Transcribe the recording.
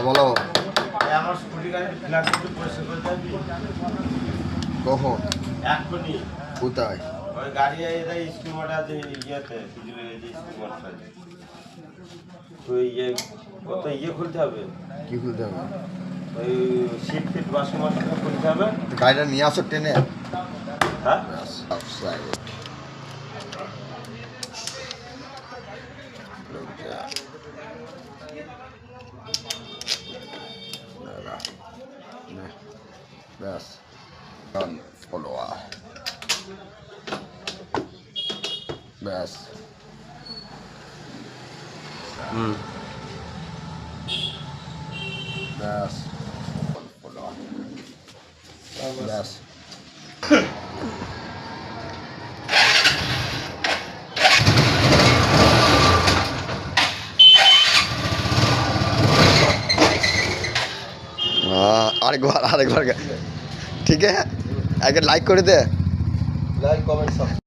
বলো আমার স্কুটি গাড়ি ফ্ল্যাট পরিষ্কার করে যাবি কখন এখনই কোথায় ওই গাড়ি এটা স্কুমারটা যে ইয়েতে বিজুলি যে স্কুমারটা তো ইয়ে কত ইয়ে খুলতে হবে কি খুলতে হবে ওই সিট ফিট ওয়াশিং মেশিনটা খুলতে হবে গাড়িটা নিয়ে আসো টেনে হ্যাঁ ব্যাস ফলোয়ার ব্যাস ব্যাস ফলোয়ার ব্যাস আরেকবার ठीक है आगे लाइक कर दे लाइक कमेंट सब